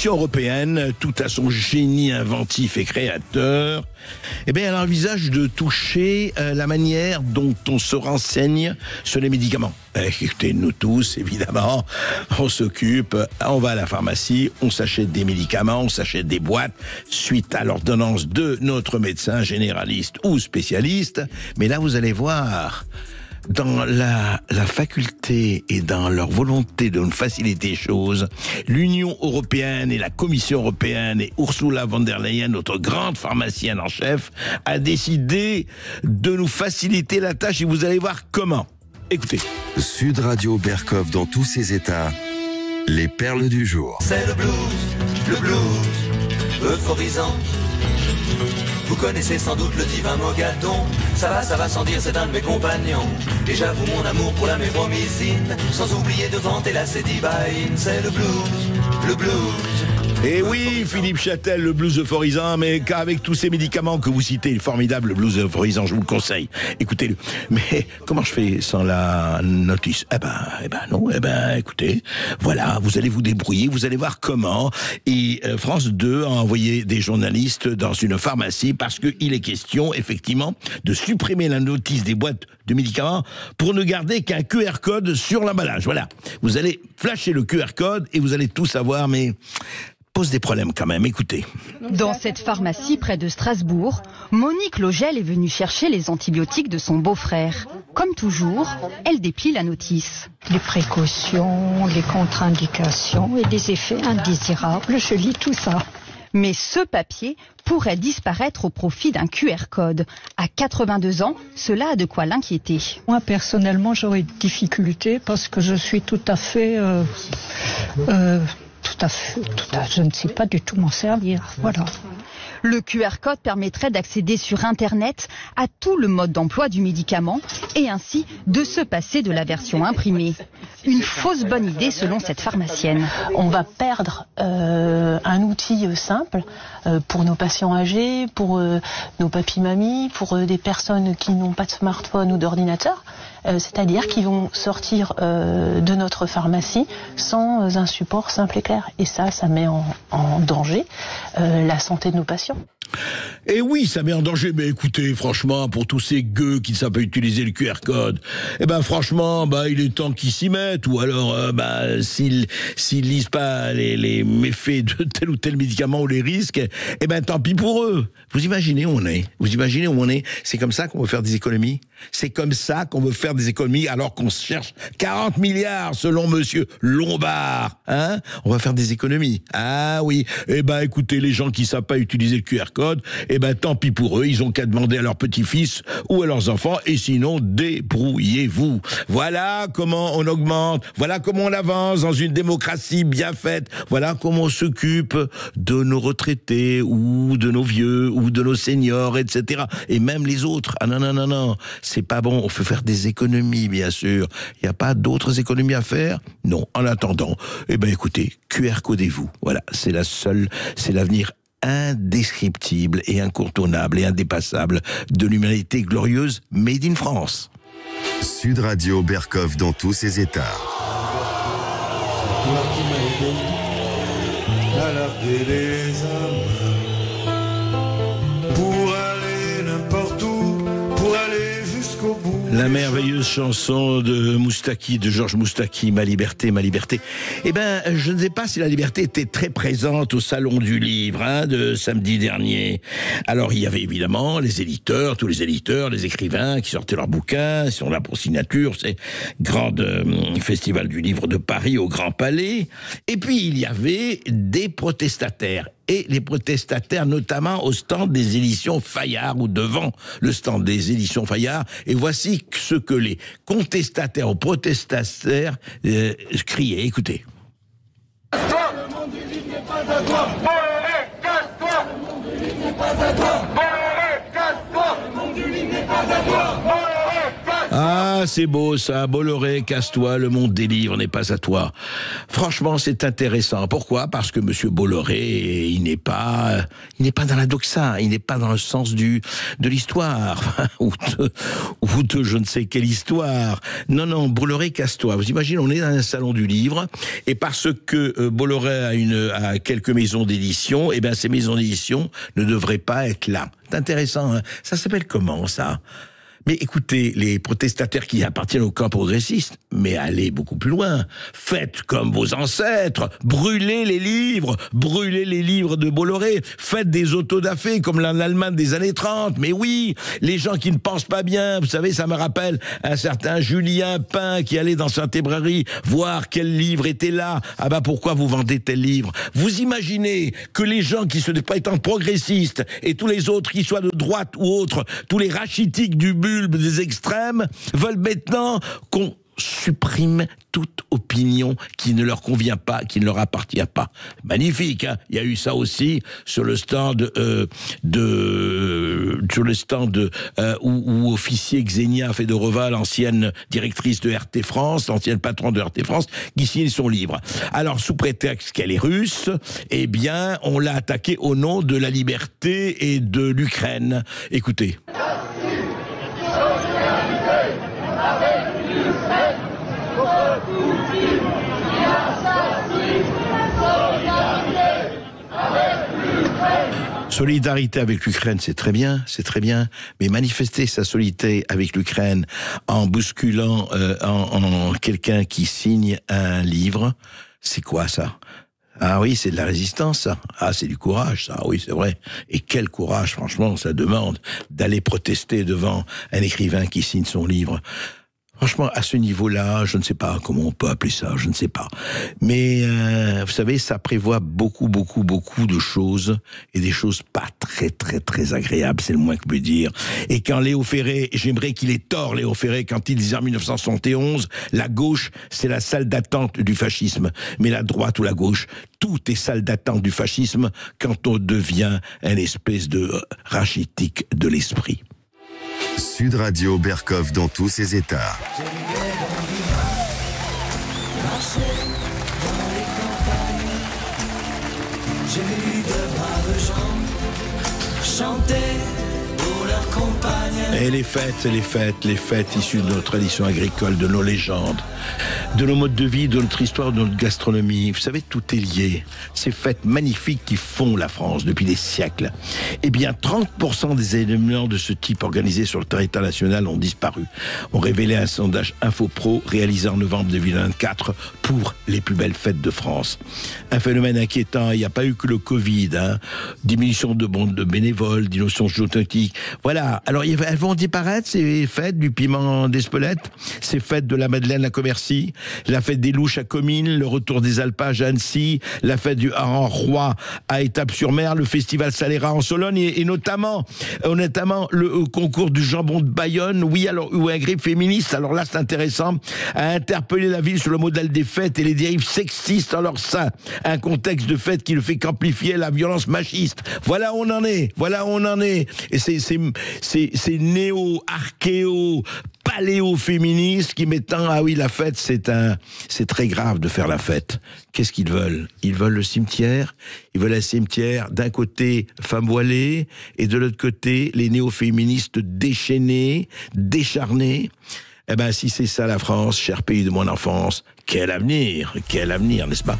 Commission européenne, tout à son génie inventif et créateur, elle envisage de toucher la manière dont on se renseigne sur les médicaments. Écoutez, nous tous, évidemment, on s'occupe, on va à la pharmacie, on s'achète des médicaments, on s'achète des boîtes, suite à l'ordonnance de notre médecin généraliste ou spécialiste. Mais là, vous allez voir, dans la faculté et dans leur volonté de nous faciliter les choses, l'Union européenne et la Commission européenne et Ursula von der Leyen, notre grande pharmacienne en chef, a décidé de nous faciliter la tâche et vous allez voir comment. Écoutez. Sud Radio Berkov dans tous ses états, les perles du jour. C'est le blues, euphorisant. Vous connaissez sans doute le divin Mogadon. Ça va sans dire, c'est un de mes compagnons. Et j'avoue mon amour pour la mépromysine, sans oublier de vanter la cédibaïne. C'est le blues. Et oui, Philippe Châtel, le blues euphorisant, mais qu'avec tous ces médicaments que vous citez, le formidable blues euphorisant, je vous le conseille. Écoutez-le. Mais comment je fais sans la notice ? Non, écoutez, voilà, vous allez vous débrouiller, vous allez voir comment. Et France 2 a envoyé des journalistes dans une pharmacie parce qu'il est question, effectivement, de supprimer la notice des boîtes de médicaments pour ne garder qu'un QR code sur l'emballage. Voilà. Vous allez flasher le QR code et vous allez tout savoir, mais pose des problèmes quand même, écoutez. Dans cette pharmacie près de Strasbourg, Monique Logel est venue chercher les antibiotiques de son beau-frère. Comme toujours, elle déplie la notice. Les précautions, les contre-indications et des effets indésirables, je lis tout ça. Mais ce papier pourrait disparaître au profit d'un QR code. À 82 ans, cela a de quoi l'inquiéter. Moi, personnellement, j'aurais des difficultés parce que je suis tout à fait, je ne sais pas du tout m'en servir. Voilà. Le QR code permettrait d'accéder sur Internet à tout le mode d'emploi du médicament et ainsi de se passer de la version imprimée. Une fausse bonne idée selon cette pharmacienne. On va perdre un outil simple pour nos patients âgés, pour nos papis-mamies, pour des personnes qui n'ont pas de smartphone ou d'ordinateur. C'est-à-dire qu'ils vont sortir de notre pharmacie sans un support simple et clair. Et ça met en danger la santé de nos patients. Et oui, ça met en danger, mais écoutez, franchement, pour tous ces gueux qui ne savent pas utiliser le QR code, franchement, il est temps qu'ils s'y mettent, ou alors, s'ils lisent pas les méfaits de tel ou tel médicament ou les risques, tant pis pour eux. Vous imaginez où on est? C'est comme ça qu'on veut faire des économies? C'est comme ça qu'on veut faire des économies alors qu'on cherche 40 milliards selon monsieur Lombard, hein? On va faire des économies. Ah oui. Écoutez, les gens qui savent pas utiliser le QR code, tant pis pour eux, ils ont qu'à demander à leurs petits-fils ou à leurs enfants, et sinon, débrouillez-vous. Voilà comment on augmente, voilà comment on avance dans une démocratie bien faite, voilà comment on s'occupe de nos retraités, ou de nos vieux, ou de nos seniors, etc. Et même les autres. Ah non. C'est pas bon, on peut faire des économies, bien sûr. Il n'y a pas d'autres économies à faire? Non. En attendant, écoutez, QR codez-vous. Voilà, c'est l'avenir indescriptible et incontournable et indépassable de l'humanité glorieuse made in France. Sud Radio Berkov dans tous ses états. Toi qui m'as aidé à larguer les âmes, pour aller n'importe où, pour aller jusqu'au bout. La merveilleuse chanson de Moustaki, de Georges Moustaki, Ma liberté, ma liberté. Je ne sais pas si la liberté était très présente au Salon du Livre, de samedi dernier. Alors, il y avait évidemment les éditeurs, tous les éditeurs, les écrivains qui sortaient leurs bouquins, ils sont là pour signature, c'est grand festival du livre de Paris au Grand Palais. Et puis, il y avait des protestataires. Et les protestataires, notamment au stand des éditions Fayard, ou devant le stand des éditions Fayard. Et voici ce que les contestataires ou protestataires criaient. Écoutez. Casse-toi ! Le monde du livre n'est pas à toi ! Casse-toi ! Le monde du livre n'est pas à toi ! Casse-toi ! Le monde du livre n'est pas à toi ! Ah, Ah, c'est beau ça, Bolloré, casse-toi, le monde des livres n'est pas à toi. Franchement, c'est intéressant. Pourquoi ? Parce que Monsieur Bolloré, il n'est pas dans la doxa, il n'est pas dans le sens de l'histoire, ou de je ne sais quelle histoire. Non, Bolloré, casse-toi. Vous imaginez, on est dans un salon du livre, et parce que Bolloré a quelques maisons d'édition, eh bien ces maisons d'édition ne devraient pas être là. C'est intéressant, hein ? Ça s'appelle comment, ça ? Mais écoutez, les protestataires qui appartiennent au camp progressiste, mais allez beaucoup plus loin. Faites comme vos ancêtres, brûlez les livres de Bolloré, faites des autodafés comme l'Allemagne des années 30. Mais oui, les gens qui ne pensent pas bien, vous savez, ça me rappelle un certain Julien Pain qui allait dans Saint-Hébrairie voir quel livre était là. Ah bah pourquoi vous vendez tel livre ? Vous imaginez que les gens qui se prétendent progressistes et tous les autres qui soient de droite ou autres, tous les rachitiques du des extrêmes, veulent maintenant qu'on supprime toute opinion qui ne leur convient pas, qui ne leur appartient pas. Magnifique, hein ? Il y a eu ça aussi sur le stand où officier Xenia Fedorova, l'ancienne directrice de RT France, l'ancienne patronne de RT France, qui signe son livre. Alors, sous prétexte qu'elle est russe, eh bien, on l'a attaquée au nom de la liberté et de l'Ukraine. Écoutez. Solidarité avec l'Ukraine, c'est très bien, mais manifester sa solidarité avec l'Ukraine en bousculant en quelqu'un qui signe un livre, c'est quoi ça ? Ah oui, c'est de la résistance, ça. Ah, c'est du courage, ça. Oui, c'est vrai. Et quel courage, franchement, ça demande d'aller protester devant un écrivain qui signe son livre. Franchement, à ce niveau-là, je ne sais pas comment on peut appeler ça, je ne sais pas. Mais, vous savez, ça prévoit beaucoup de choses, et des choses pas très agréables, c'est le moins que je peux dire. Et quand Léo Ferré, j'aimerais qu'il ait tort, Léo Ferré, quand il disait en 1971, la gauche, c'est la salle d'attente du fascisme. Mais la droite ou la gauche, tout est salle d'attente du fascisme quand on devient une espèce de rachitique de l'esprit. Sud Radio Berkov dans tous ses états. J'ai vu de braves gens chanter pour leur compagne. Et les fêtes issues de notre tradition agricole, de nos légendes, de nos modes de vie, de notre histoire, de notre gastronomie. Vous savez, tout est lié. Ces fêtes magnifiques qui font la France depuis des siècles. Eh bien, 30% des événements de ce type organisés sur le territoire national ont disparu. On révélé un sondage Infopro réalisé en novembre 2024 pour les plus belles fêtes de France. Un phénomène inquiétant, il n'y a pas eu que le Covid, hein. Diminution de bénévoles, diminution géopolitique. Voilà. Alors, elles vont disparaître, ces fêtes du piment d'Espelette, ces fêtes de la Madeleine à Commercy, la fête des Louches à Comines, le retour des alpages à Annecy, la fête du hareng roi à Étape-sur-Mer, le festival Saléra en Sologne et notamment le concours du jambon de Bayonne, oui, alors, où un griffe féministe, alors là c'est intéressant, a interpellé la ville sur le modèle des fêtes et les dérives sexistes en leur sein, un contexte de fête qui ne fait qu'amplifier la violence machiste. Voilà où on en est. Et c'est néo-archéo, paléo-féministes qui mettant, ah oui, la fête, c'est très grave de faire la fête. Qu'est-ce qu'ils veulent ? Ils veulent le cimetière. Ils veulent un cimetière, d'un côté, femmes voilées, et de l'autre côté, les néo-féministes déchaînés, décharnés. Eh ben, si c'est ça la France, cher pays de mon enfance, quel avenir, n'est-ce pas ?